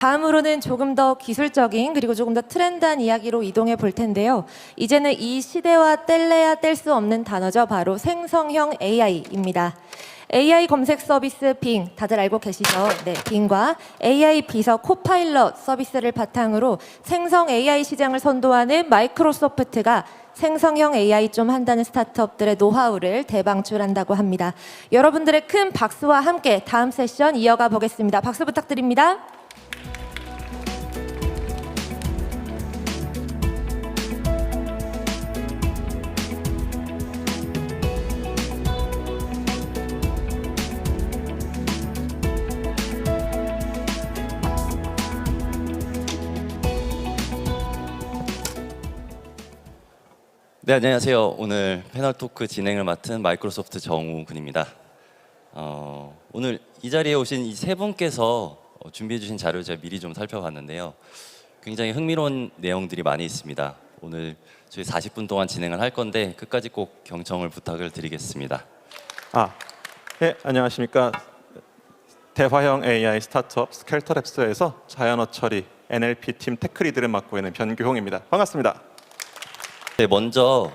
다음으로는 조금 더 기술적인 그리고 조금 더 트렌드한 이야기로 이동해 볼 텐데요. 이제는 이 시대와 뗄래야 뗄 수 없는 단어죠. 바로 생성형 AI입니다. AI 검색 서비스 빙, 다들 알고 계시죠? 네, 빙과 AI 비서 코파일럿 서비스를 바탕으로 생성 AI 시장을 선도하는 마이크로소프트가 생성형 AI 좀 한다는 스타트업들의 노하우를 대방출한다고 합니다. 여러분들의 큰 박수와 함께 다음 세션 이어가 보겠습니다. 박수 부탁드립니다. 네, 안녕하세요. 오늘 패널 토크 진행을 맡은 마이크로소프트 정우근입니다. 오늘 이 자리에 오신 이 세 분께서 준비해 주신 자료를 제가 미리 좀 살펴봤는데요. 굉장히 흥미로운 내용들이 많이 있습니다. 오늘 저희 40분 동안 진행을 할 건데 끝까지 꼭 경청을 부탁을 드리겠습니다. 네, 안녕하십니까. 대화형 AI 스타트업 스켈터랩스에서 자연어 처리 NLP 팀 테크리드를 맡고 있는 변규홍입니다. 반갑습니다. 네, 먼저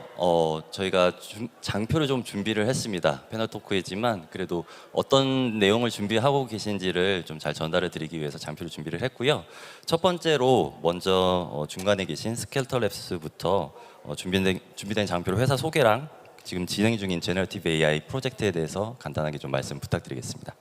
저희가 장표를 좀 준비를 했습니다. 패널 토크이지만 그래도 어떤 내용을 준비하고 계신지를 좀 잘 전달을 드리기 위해서 장표를 준비를 했고요. 첫 번째로 먼저 중간에 계신 스켈터랩스부터 준비된 장표로 회사 소개랑 지금 진행 중인 제너러티브 AI 프로젝트에 대해서 간단하게 좀 말씀 부탁드리겠습니다.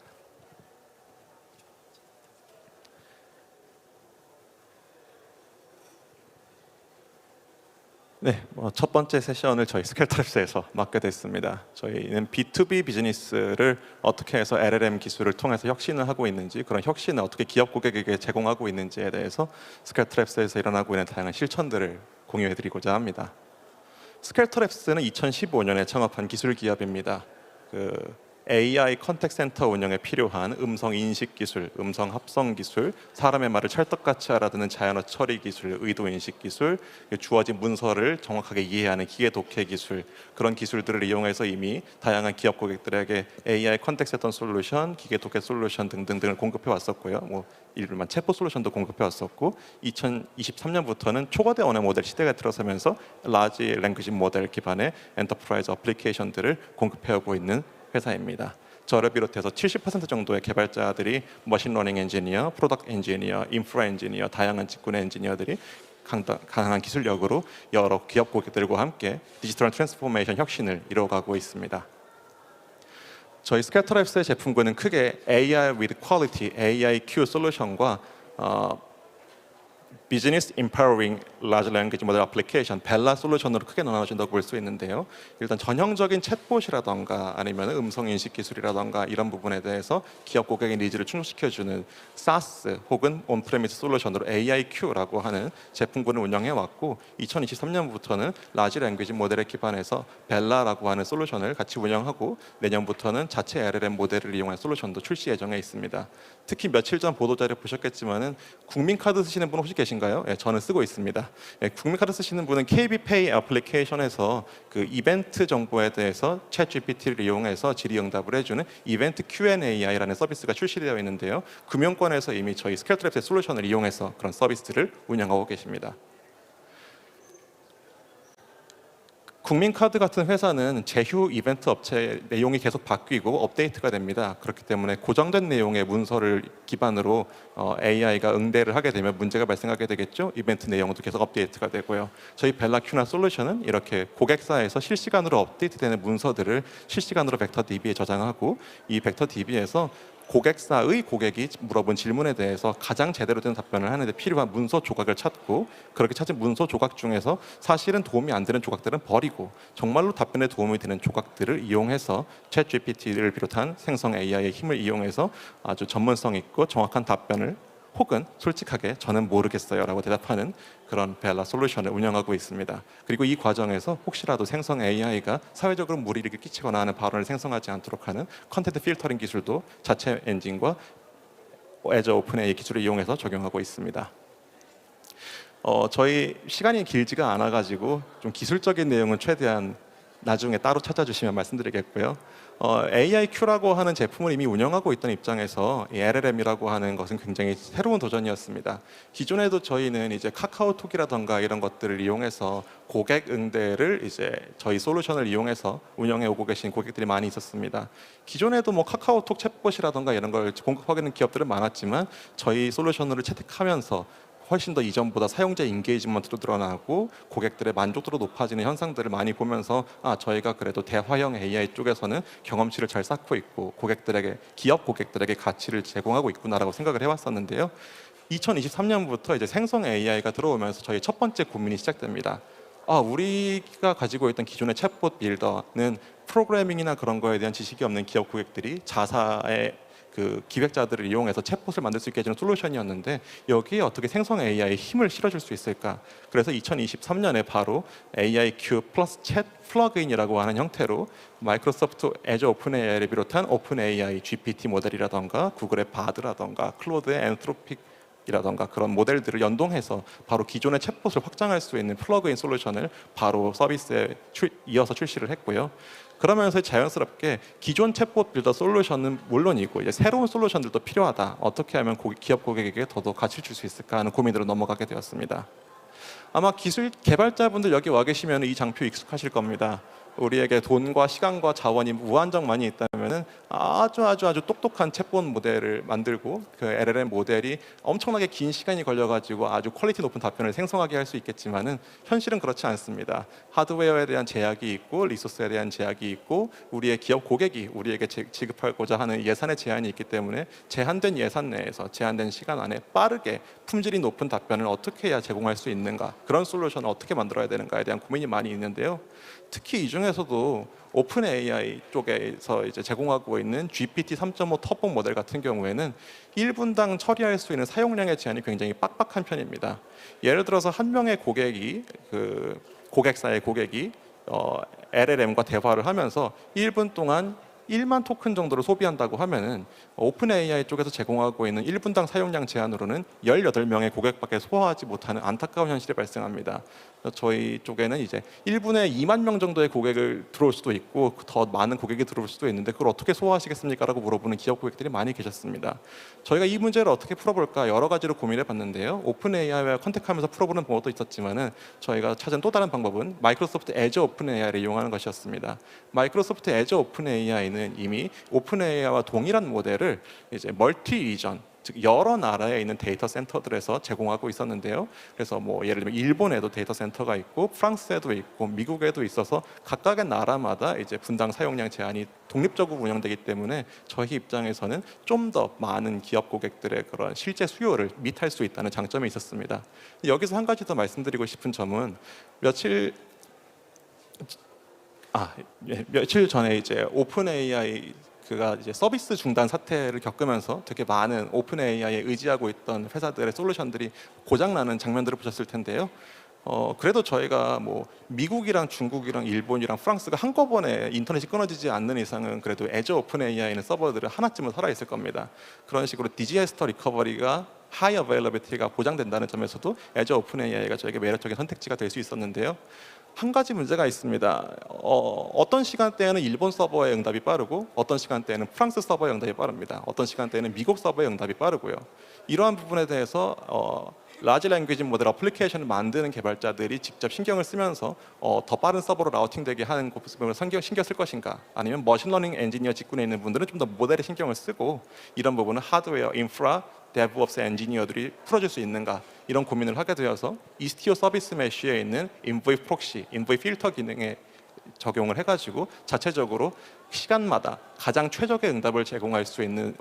네, 첫 번째 세션을 저희 스켈터랩스에서 맡게 됐습니다. 저희는 B2B 비즈니스를 어떻게 해서 LLM 기술을 통해서 혁신을 하고 있는지, 그런 혁신을 어떻게 기업 고객에게 제공하고 있는지에 대해서 스켈터랩스에서 일어나고 있는 다양한 실천들을 공유해드리고자 합니다. 스켈터랩스는 2015년에 창업한 기술 기업입니다. AI 컨택 센터 운영에 필요한 음성 인식 기술, 음성 합성 기술, 사람의 말을 찰떡같이 알아듣는 자연어 처리 기술, 의도 인식 기술, 주어진 문서를 정확하게 이해하는 기계 독해 기술, 그런 기술들을 이용해서 이미 다양한 기업 고객들에게 AI 컨택 센터 솔루션, 기계 독해 솔루션 등등을 공급해 왔었고요. 일부만 챗봇 솔루션도 공급해 왔었고, 2023년부터는 초거대 언어 모델 시대가 들어서면서 라지 랭귀지 모델 기반의 엔터프라이즈 어플리케이션들을 공급해 오고 있는 회사입니다. 저를 비롯해서 70% 정도의 개발자들이 머신러닝 엔지니어, 프로덕트 엔지니어, 인프라 엔지니어, 다양한 직군의 엔지니어들이 강한 기술력으로 여러 기업 고객들과 함께 디지털 트랜스포메이션 혁신을 이루어가고 있습니다. 저희 스켈터랩스의 제품군은 크게 AI with Quality, AIQ 솔루션과 Business Empowering Large Language Model Application, 벨라 솔루션으로 크게 나눠진다고 볼 수 있는데요. 일단 전형적인 챗봇이라던가 아니면 음성인식 기술이라던가 이런 부분에 대해서 기업 고객의 니즈를 충족시켜주는 SaaS 혹은 온프레미스 솔루션으로 AIQ라고 하는 제품군을 운영해왔고, 2023년부터는 라지 랭귀지 모델에 기반해서 벨라라고 하는 솔루션을 같이 운영하고, 내년부터는 자체 LLM 모델을 이용한 솔루션도 출시 예정에 있습니다. 특히 며칠 전 보도자료 보셨겠지만은 국민카드 쓰시는 분 혹시 계신가요? 예, 저는 쓰고 있습니다. 예, 국민카드 쓰시는 분은 KB페이 애플리케이션에서 그 이벤트 정보에 대해서 챗GPT를 이용해서 질의응답을 해주는 이벤트 Q&AI라는 서비스가 출시되어 있는데요. 금융권에서 이미 저희 스켈터랩스의 솔루션을 이용해서 그런 서비스를 운영하고 계십니다. 국민카드 같은 회사는 제휴 이벤트 업체 내용이 계속 바뀌고 업데이트가 됩니다. 그렇기 때문에 고정된 내용의 문서를 기반으로 AI가 응대를 하게 되면 문제가 발생하게 되겠죠. 이벤트 내용도 계속 업데이트가 되고요. 저희 벨라큐나 솔루션은 이렇게 고객사에서 실시간으로 업데이트되는 문서들을 실시간으로 벡터 DB에 저장하고, 이 벡터 DB에서 고객사의 고객이 물어본 질문에 대해서 가장 제대로 된 답변을 하는 데 필요한 문서 조각을 찾고, 그렇게 찾은 문서 조각 중에서 사실은 도움이 안 되는 조각들은 버리고 정말로 답변에 도움이 되는 조각들을 이용해서 챗GPT를 비롯한 생성 AI의 힘을 이용해서 아주 전문성 있고 정확한 답변을, 혹은 솔직하게 저는 모르겠어요 라고 대답하는 그런 벨라 솔루션을 운영하고 있습니다. 그리고 이 과정에서 혹시라도 생성 AI가 사회적으로 무리를 끼치거나 하는 발언을 생성하지 않도록 하는 컨텐트 필터링 기술도 자체 엔진과 애저 오픈 AI 기술을 이용해서 적용하고 있습니다. 저희 시간이 길지가 않아가지고 좀 기술적인 내용은 최대한 나중에 따로 찾아주시면 말씀드리겠고요. AIQ라고 하는 제품을 이미 운영하고 있던 입장에서 이 LLM이라고 하는 것은 굉장히 새로운 도전이었습니다. 기존에도 저희는 이제 카카오톡이라던가 이런 것들을 이용해서 고객 응대를 이제 저희 솔루션을 이용해서 운영해 오고 계신 고객들이 많이 있었습니다. 기존에도 뭐 카카오톡 챗봇이라던가 이런 걸 공급하고 있는 기업들은 많았지만 저희 솔루션을 채택하면서 훨씬 더 이전보다 사용자 인게이지먼트도 늘어나고 고객들의 만족도도 높아지는 현상들을 많이 보면서 저희가 그래도 대화형 AI 쪽에서는 경험치를 잘 쌓고 있고 고객들에게 기업 고객들에게 가치를 제공하고 있구나라고 생각을 해왔었는데요. 2023년부터 이제 생성 AI가 들어오면서 저희 첫 번째 고민이 시작됩니다. 우리가 가지고 있던 기존의 챗봇 빌더는 프로그래밍이나 그런 거에 대한 지식이 없는 기업 고객들이 자사의 그 기획자들을 이용해서 챗봇을 만들 수 있게 해주는 솔루션이었는데 여기에 어떻게 생성 AI의 힘을 실어줄 수 있을까? 그래서 2023년에 바로 AIQ 플러스 챗 플러그인이라고 하는 형태로 마이크로소프트 애저 오픈 AI를 비롯한 오픈 AI GPT 모델이라던가 구글의 바드라던가 클로드의 엔트로픽 이라던가 그런 모델들을 연동해서 바로 기존의 챗봇을 확장할 수 있는 플러그인 솔루션을 바로 서비스에 이어서 출시를 했고요. 그러면서 자연스럽게 기존 챗봇 빌더 솔루션은 물론이고 이제 새로운 솔루션들도 필요하다. 어떻게 하면 기업 고객에게 더더 가치를 줄 수 있을까 하는 고민으로 넘어가게 되었습니다. 아마 기술 개발자분들 여기 와 계시면 이 장표 익숙하실 겁니다. 우리에게 돈과 시간과 자원이 무한정 많이 있다면은 아주 똑똑한 챗봇 모델을 만들고 그 LLM 모델이 엄청나게 긴 시간이 걸려가지고 아주 퀄리티 높은 답변을 생성하게 할 수 있겠지만은 현실은 그렇지 않습니다. 하드웨어에 대한 제약이 있고 리소스에 대한 제약이 있고 우리의 기업 고객이 우리에게 지급하고자 하는 예산의 제한이 있기 때문에 제한된 예산 내에서 제한된 시간 안에 빠르게 품질이 높은 답변을 어떻게 해야 제공할 수 있는가, 그런 솔루션을 어떻게 만들어야 되는가에 대한 고민이 많이 있는데요. 특히 이 중에서도 오픈 AI 쪽에서 이제 제공하고 있는 GPT 3.5 터보 모델 같은 경우에는 1분당 처리할 수 있는 사용량의 제한이 굉장히 빡빡한 편입니다. 예를 들어서 한 명의 고객이 고객사의 고객이 LLM과 대화를 하면서 1분 동안 1만 토큰 정도를 소비한다고 하면은 오픈 AI 쪽에서 제공하고 있는 1분당 사용량 제한으로는 18명의 고객밖에 소화하지 못하는 안타까운 현실이 발생합니다. 저희 쪽에는 이제 1분에 2만 명 정도의 고객을 들어올 수도 있고 더 많은 고객이 들어올 수도 있는데 그걸 어떻게 소화하시겠습니까? 라고 물어보는 기업 고객들이 많이 계셨습니다. 저희가 이 문제를 어떻게 풀어볼까 여러 가지로 고민해 봤는데요. 오픈 AI와 컨택하면서 풀어보는 방법도 있었지만은 저희가 찾은 또 다른 방법은 마이크로소프트 애저 오픈 AI를 이용하는 것이었습니다. 마이크로소프트 애저 오픈 AI는 이미 오픈 AI와 동일한 모델을 이제 멀티 리전, 즉 여러 나라에 있는 데이터 센터들에서 제공하고 있었는데요. 그래서 뭐 예를 들면 일본에도 데이터 센터가 있고 프랑스에도 있고 미국에도 있어서 각각의 나라마다 이제 분당 사용량 제한이 독립적으로 운영되기 때문에 저희 입장에서는 좀 더 많은 기업 고객들의 그런 실제 수요를 미탈 수 있다는 장점이 있었습니다. 여기서 한 가지 더 말씀드리고 싶은 점은 며칠 전에 이제 오픈 AI 그가 이제 서비스 중단 사태를 겪으면서 되게 많은 오픈 AI에 의지하고 있던 회사들의 솔루션들이 고장나는 장면들을 보셨을 텐데요. 그래도 저희가 뭐 미국이랑 중국이랑 일본이랑 프랑스가 한꺼번에 인터넷이 끊어지지 않는 이상은 그래도 애저 오픈 AI는 서버들은 하나쯤은 살아 있을 겁니다. 그런 식으로 디지에스터 리커버리가 하이 어베일러비티가 보장된다는 점에서도 애저 오픈 AI가 저에게 매력적인 선택지가 될 수 있었는데요. 한 가지 문제가 있습니다. 어떤 시간대에는 일본 서버의 응답이 빠르고 어떤 시간대에는 프랑스 서버의 응답이 빠릅니다. 어떤 시간대에는 미국 서버의 응답이 빠르고요. 이러한 부분에 대해서 라지 랭귀지 모델 어플리케이션을 만드는 개발자들이 직접 신경을 쓰면서 더 빠른 서버로 라우팅되게 하는 부분을 신경 쓸 것인가, 아니면 머신러닝 엔지니어 직군에 있는 분들은 좀 더 모델에 신경을 쓰고 이런 부분은 하드웨어, 인프라, 데브옵스 엔지니어들이 풀어줄 수 있는가, 이런 고민을 하게 되어서 이스티오 서비스 메쉬에 있는 인보이 프록시, 인보이 필터 기능에 적용을 해가지고 자체적으로 시간마다 가장 최적의 응답을 제공할 수 있는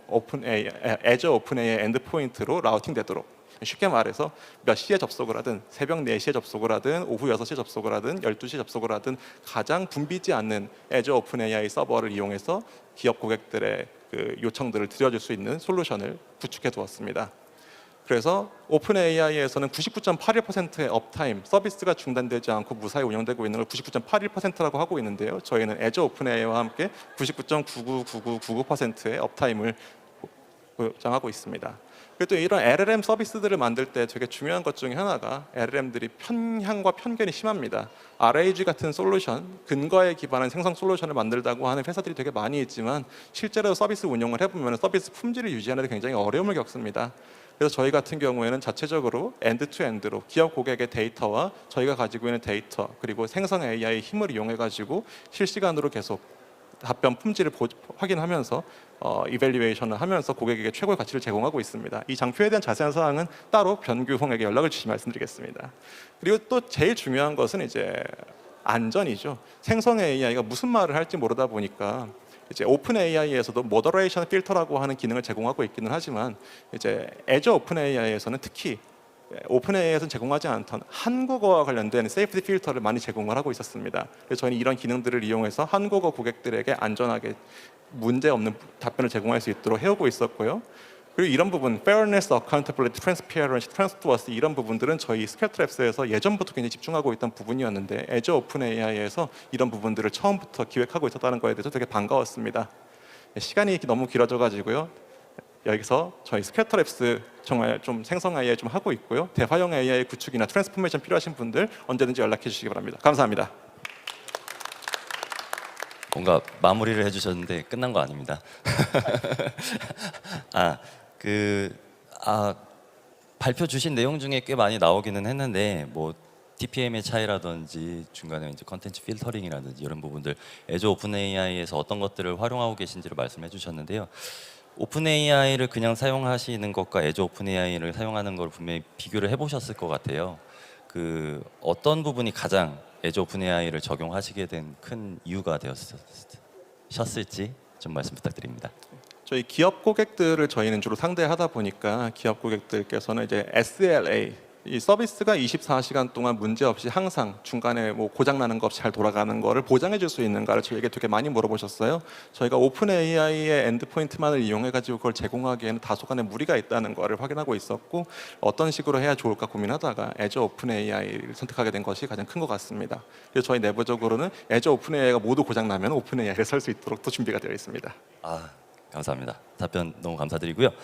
애저 오픈 AI 엔드포인트로 라우팅되도록, 쉽게 말해서 몇 시에 접속을 하든 새벽 4시에 접속을 하든 오후 6시에 접속을 하든 12시에 접속을 하든 가장 붐비지 않는 애저 오픈 AI 서버를 이용해서 기업 고객들의 그 요청들을 드려줄 수 있는 솔루션을 구축해 두었습니다. 그래서 오픈 AI에서는 99.81%의 업타임, 서비스가 중단되지 않고 무사히 운영되고 있는 걸 99.81%라고 하고 있는데요. 저희는 애저 오픈 AI와 함께 99.999999%의 업타임을 보장하고 있습니다. 그리고 또 이런 LLM 서비스들을 만들 때 되게 중요한 것 중에 하나가 LLM들이 편향과 편견이 심합니다. RAG 같은 솔루션, 근거에 기반한 생성 솔루션을 만들다고 하는 회사들이 되게 많이 있지만 실제로 서비스 운영을 해보면 서비스 품질을 유지하는 데 굉장히 어려움을 겪습니다. 그래서 저희 같은 경우에는 자체적으로 엔드투엔드로 기업 고객의 데이터와 저희가 가지고 있는 데이터 그리고 생성 AI 힘을 이용해 가지고 실시간으로 계속 답변 품질을 확인하면서 이밸류에이션을 하면서 고객에게 최고의 가치를 제공하고 있습니다. 이 장표에 대한 자세한 사항은 따로 변규홍에게 연락을 주시 말씀드리겠습니다. 그리고 또 제일 중요한 것은 이제 안전이죠. 생성 AI가 무슨 말을 할지 모르다 보니까 이제 오픈 AI에서도 모더레이션 필터라고 하는 기능을 제공하고 있기는 하지만 이제 애저 오픈 AI에서는 특히 오픈 AI에서는 제공하지 않던 한국어와 관련된 세이프티 필터를 많이 제공을 하고 있었습니다. 그래서 저희는 이런 기능들을 이용해서 한국어 고객들에게 안전하게 문제 없는 답변을 제공할 수 있도록 해오고 있었고요. 그리고 이런 부분, fairness, accountability, transparency, trustworthy 이런 부분들은 저희 스켈트랩스에서 예전부터 굉장히 집중하고 있던 부분이었는데 애저 오픈 AI에서 이런 부분들을 처음부터 기획하고 있었다는 거에 대해서 되게 반가웠습니다. 시간이 너무 길어져가지고요. 여기서 저희 스켈트랩스 정말 좀 생성 AI 좀 하고 있고요. 대화형 AI 구축이나 트랜스포메이션 필요하신 분들 언제든지 연락해 주시기 바랍니다. 감사합니다. 뭔가 마무리를 해주셨는데 끝난 거 아닙니다. 발표 주신 내용 중에 꽤 많이 나오기는 했는데 뭐 TPM의 차이라든지 중간에 이제 컨텐츠 필터링이라든지 이런 부분들 애저 오픈 AI에서 어떤 것들을 활용하고 계신지를 말씀해 주셨는데요. 오픈 AI를 그냥 사용하시는 것과 애저 오픈 AI를 사용하는 걸 분명히 비교를 해보셨을 것 같아요. 그 어떤 부분이 가장 애저 오픈 AI를 적용하시게 된 큰 이유가 되었을지 좀 말씀 부탁드립니다. 저희 기업 고객들을 저희는 주로 상대하다 보니까 기업 고객들께서는 이제 SLA 이 서비스가 24시간 동안 문제 없이 항상 중간에 뭐 고장 나는 거 없이 잘 돌아가는 거를 보장해 줄 수 있는가를 저희에게 되게 많이 물어보셨어요. 저희가 오픈 AI의 엔드포인트만을 이용해 가지고 그걸 제공하기에는 다소간의 무리가 있다는 거를 확인하고 있었고 어떤 식으로 해야 좋을까 고민하다가 애저 오픈 AI를 선택하게 된 것이 가장 큰 것 같습니다. 그래서 저희 내부적으로는 애저 오픈 AI가 모두 고장 나면 오픈 AI를 설 수 있도록 또 준비가 되어 있습니다. 감사합니다. 답변 너무 감사드리고요.